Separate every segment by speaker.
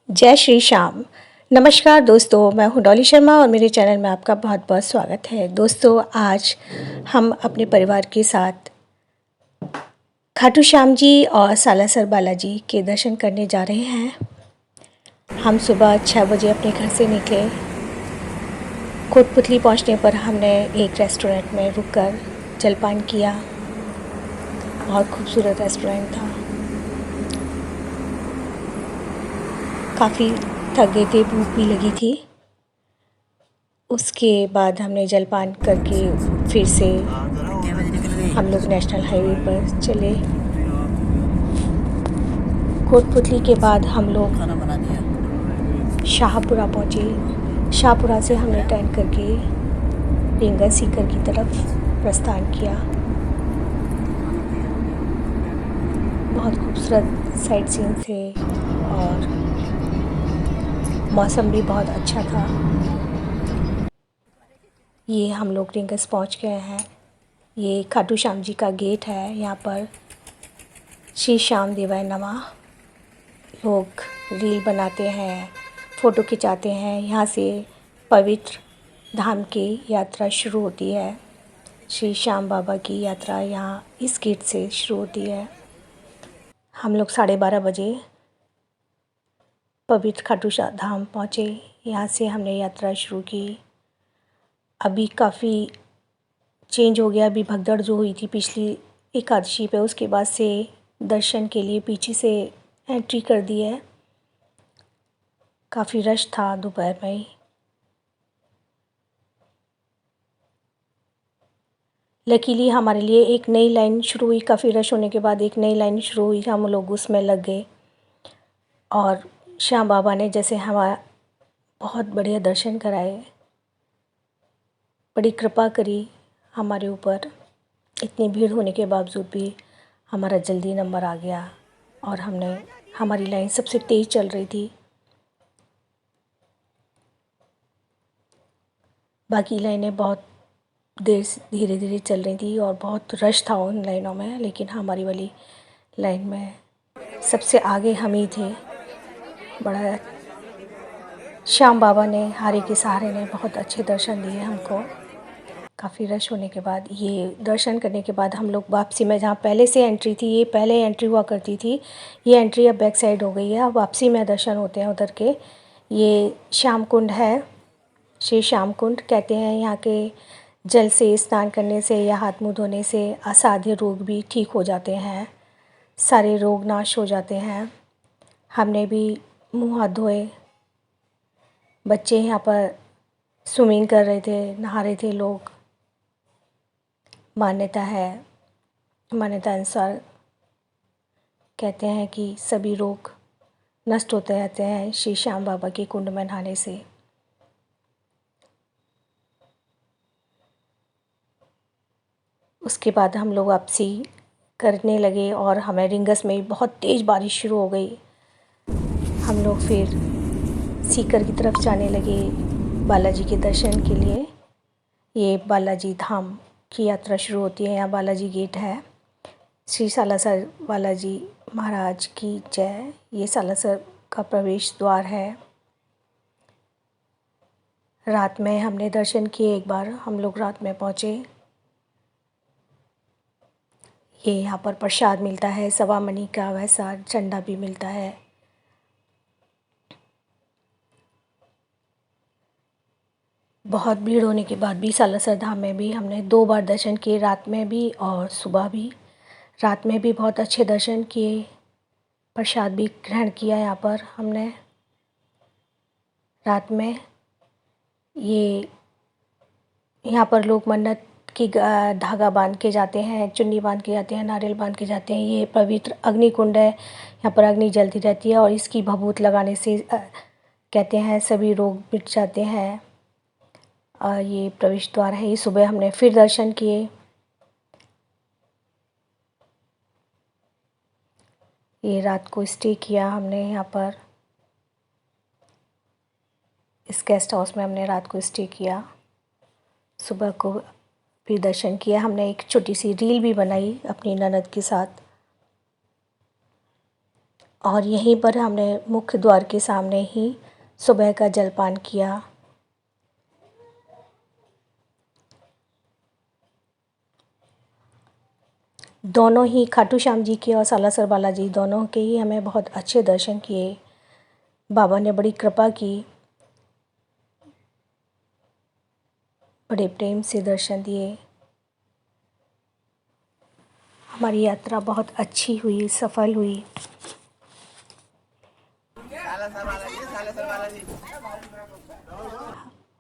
Speaker 1: जय श्री श्याम। नमस्कार दोस्तों, मैं हूं डॉली शर्मा और मेरे चैनल में आपका बहुत बहुत स्वागत है। दोस्तों, आज हम अपने परिवार के साथ खाटू श्याम जी और सालासर बालाजी के दर्शन करने जा रहे हैं। हम सुबह 6 बजे अपने घर से निकले। कोटपुतली पहुंचने पर हमने एक रेस्टोरेंट में रुककर जलपान किया। बहुत खूबसूरत रेस्टोरेंट था। काफ़ी थक गए थे, भूख भी लगी थी। उसके बाद हमने जलपान करके फिर से हम लोग नेशनल हाईवे पर चले। कोटपुतली के बाद हम लोग शाहपुरा पहुँचे। शाहपुरा से हमने टर्न करके रींगा सीकर की तरफ प्रस्थान किया। बहुत खूबसूरत साइट सीन थे और मौसम भी बहुत अच्छा था। ये हम लोग रिंगस पहुंच गए हैं। ये खाटू श्याम जी का गेट है। यहाँ पर श्री श्याम देवाय नमः लोग रील बनाते हैं, फ़ोटो खिंचाते हैं। यहाँ से पवित्र धाम की यात्रा शुरू होती है। श्री श्याम बाबा की यात्रा यहाँ इस गेट से शुरू होती है। हम लोग 12:30 बजे पवित्र खाटू श्याम धाम पहुँचे। यहाँ से हमने यात्रा शुरू की। अभी काफ़ी चेंज हो गया। अभी भगदड़ जो हुई थी पिछली एकादशी पे, उसके बाद से दर्शन के लिए पीछे से एंट्री कर दी है। काफ़ी रश था दोपहर में ही। लकीली हमारे लिए एक नई लाइन शुरू हुई। काफ़ी रश होने के बाद एक नई लाइन शुरू हुई। हम लोग उसमें लग गए और श्याम बाबा ने जैसे हमारा बहुत बढ़िया दर्शन कराए, बड़ी कृपा करी हमारे ऊपर। इतनी भीड़ होने के बावजूद भी हमारा जल्दी नंबर आ गया और हमारी लाइन सबसे तेज़ चल रही थी। बाकी लाइनें बहुत देर से धीरे धीरे चल रही थी और बहुत रश था उन लाइनों में, लेकिन हमारी वाली लाइन में सबसे आगे हम ही थे। बड़ा श्याम बाबा ने हारे के सहारे ने बहुत अच्छे दर्शन दिए हमको। काफ़ी रश होने के बाद ये दर्शन करने के बाद हम लोग वापसी में, जहाँ पहले से एंट्री थी, ये पहले एंट्री हुआ करती थी, ये एंट्री अब बैक साइड हो गई है। अब वापसी में दर्शन होते हैं उधर के। ये श्याम कुंड है, श्री श्याम कुंड कहते हैं। यहाँ के जल से स्नान करने से या हाथ मुँह धोने से असाध्य रोग भी ठीक हो जाते हैं, सारे रोग नाश हो जाते हैं। हमने भी मुँह हाथ धोए। बच्चे यहाँ पर स्विमिंग कर रहे थे, नहा रहे थे लोग। मान्यता अनुसार कहते हैं कि सभी रोग नष्ट होते रहते हैं श्री श्याम बाबा के कुंड में नहाने से। उसके बाद हम लोग वापसी करने लगे और हमें रिंगस में बहुत तेज़ बारिश शुरू हो गई। हम लोग फिर सीकर की तरफ जाने लगे बालाजी के दर्शन के लिए। ये बालाजी धाम की यात्रा शुरू होती है। यहाँ बालाजी गेट है। श्री सालासर बालाजी महाराज की जय। ये सालासर का प्रवेश द्वार है। रात में हमने दर्शन किए। एक बार हम लोग रात में पहुँचे। ये यहाँ पर प्रसाद मिलता है, सवा मनी का वैसा झंडा भी मिलता है। बहुत भीड़ होने के बाद भी सालासर धाम में भी हमने 2 बार दर्शन किए, रात में भी और सुबह भी। रात में भी बहुत अच्छे दर्शन किए, प्रसाद भी ग्रहण किया यहाँ पर हमने। रात में ये यहाँ पर लोग मन्नत की धागा बांध के जाते हैं, चुन्नी बांध के जाते हैं, नारियल बांध के जाते हैं। ये पवित्र अग्नि कुंड है। यहाँ पर अग्नि जलती रहती है और इसकी भभूत लगाने से कहते हैं सभी रोग मिट जाते हैं। ये प्रवेश द्वार है। ये सुबह हमने फिर दर्शन किए। ये रात को स्टे किया हमने यहाँ पर, इस गेस्ट हाउस में हमने रात को स्टे किया। सुबह को फिर दर्शन किया। हमने एक छोटी सी रील भी बनाई अपनी ननद के साथ। और यहीं पर हमने मुख्य द्वार के सामने ही सुबह का जलपान किया। दोनों ही खाटू श्याम जी के और सालासर बालाजी दोनों के ही हमें बहुत अच्छे दर्शन किए। बाबा ने बड़ी कृपा की, बड़े प्रेम से दर्शन दिए। हमारी यात्रा बहुत अच्छी हुई, सफल हुई।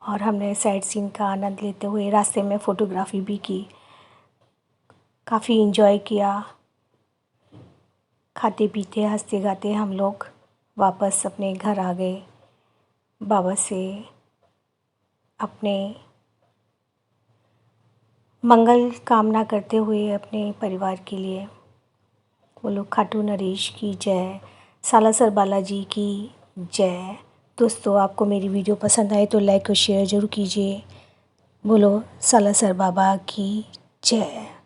Speaker 1: और हमने साइट सीइंग का आनंद लेते हुए रास्ते में फ़ोटोग्राफ़ी भी की, काफ़ी एंजॉय किया। खाते पीते हंसते गाते हम लोग वापस अपने घर आ गए। बाबा से अपने मंगल कामना करते हुए अपने परिवार के लिए। बोलो खाटू नरेश की जय, सालासर बालाजी की जय। दोस्तों, आपको मेरी वीडियो पसंद आए तो लाइक और शेयर ज़रूर कीजिए। बोलो सालासर बाबा की जय।